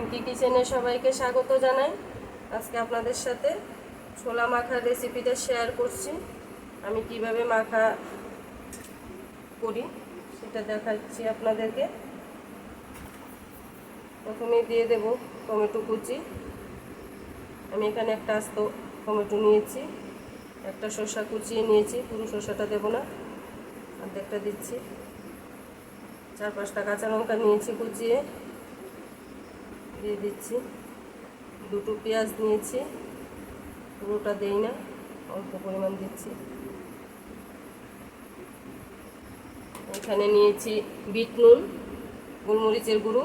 পিঙ্কি কিচেনে সবাইকে স্বাগত জানাই। আজকে আপনাদের সাথে ছোলা মাখার রেসিপিটা শেয়ার করছি। আমি কিভাবে মাখা করি সেটা দেখাচ্ছি আপনাদেরকে। প্রথমে দিয়ে দেব টমেটো কুচি। আমি এখানে একটা আস্ত টমেটো নিয়েছি, একটা শসা কুচিয়ে নিয়েছি, পুরো শসাটা দেব না, অর্ধেকটা দিচ্ছি। 4-5টা কাঁচা লঙ্কা নিয়েছি কুচিয়ে, দিয়ে দিচ্ছি। 2টো পেঁয়াজ নিয়েছি, পুরোটা দেই না, অল্প পরিমাণ দিচ্ছি। এখানে নিয়েছি বিট নুন, গোলমরিচের গুঁড়ো,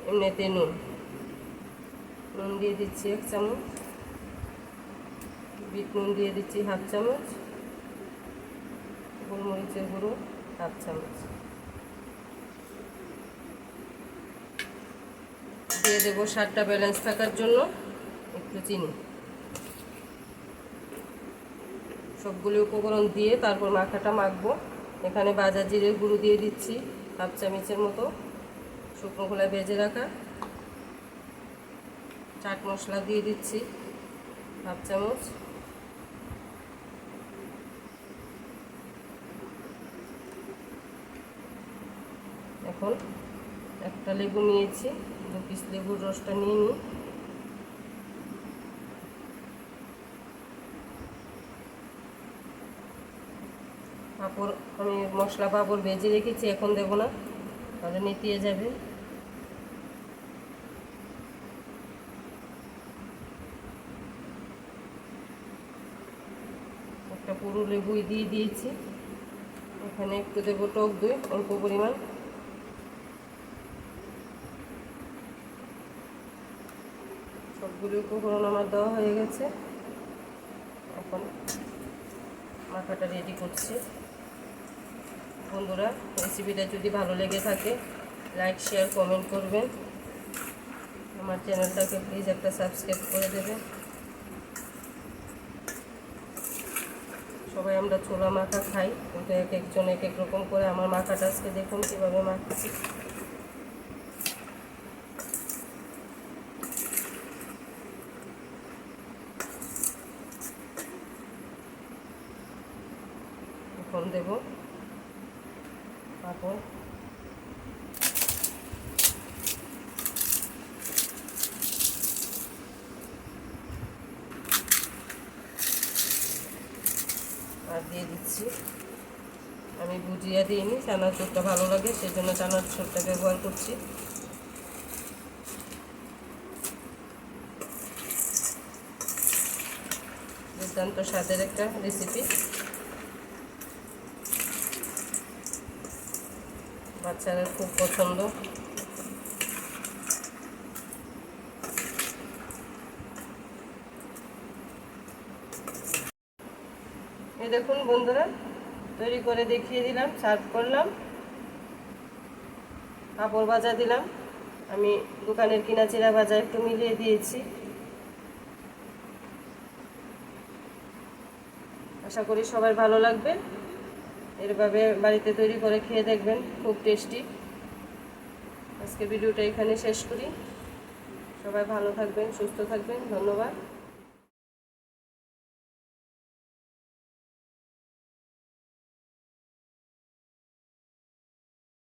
এমনিতে নুন দিয়ে দিচ্ছি 1 চামচ, বিট নুন দিয়ে দিচ্ছি 1/2 চামচ, গোলমরিচের গুঁড়ো 1/2 চামচ, দিয়ে দেবো স্বাদটা ব্যালেন্স থাকার জন্য একটু চিনি। সবগুলো উপকরণ দিয়ে তারপর মাখাটা মাখবো। এখানে ভাজা জিরের গুঁড়ো দিয়ে দিচ্ছি 1/2 চামচের মতো, শুকনো খোলায় ভেজে রাখা। চাট মশলা দিয়ে দিচ্ছি 1/2 চামচ, এখন একটা লেবু নিয়েছি, 2 পিস লেবুর রসটা নিয়ে নিই। পাঁপড় আমি মশলা পাঁপড় ভেজে রেখেছি, এখন দেবো না, তাহলে নেতিয়ে যাবে। একটা পুরো লেবুই দিয়ে দিয়েছি। এখানে একটু দেবো টক দই, অল্প পরিমাণ। সবগুলো উপকরণ আমার দেওয়া হয়ে গেছে, এখন মাখাটা রেডি করছি। বন্ধুরা, রেসিপিটা যদি ভালো লেগে থাকে লাইক শেয়ার কমেন্ট করবেন। আমার চ্যানেলটাকে প্লিজ একটা সাবস্ক্রাইব করে দেবেন। সবাই আমরা ছোলা মাখা খাই, কিন্তু এক একজন এক এক রকম করে। আমার মাখাটা আজকে দেখুন কীভাবে মাখছি। এখন দেব পাঁপড়, আর দিয়ে দিচ্ছি, আমি ভুজিয়া দিইনি, চানাচুরটা ভালো লাগে সেজন্য চানাচুরটা ব্যবহার করছি। দুর্দান্ত স্বাদের একটা রেসিপি, বাচ্চারা খুব পছন্দ। এই দেখুন বন্ধুরা, তৈরি করে দেখিয়ে দিলাম, সার্ভ করলাম। পাঁপড় ভাজা দিলাম, আমি দোকানের কিনা চিরা ভাজা একটু মিলিয়ে দিয়েছি। আশা করি সবার ভালো লাগবে। এভাবে বাড়িতে তৈরি করে খেয়ে দেখবেন, খুব টেস্টি। আজকে ভিডিওটা এখানে শেষ করি। সবাই ভালো থাকবেন, সুস্থ থাকবেন। ধন্যবাদ।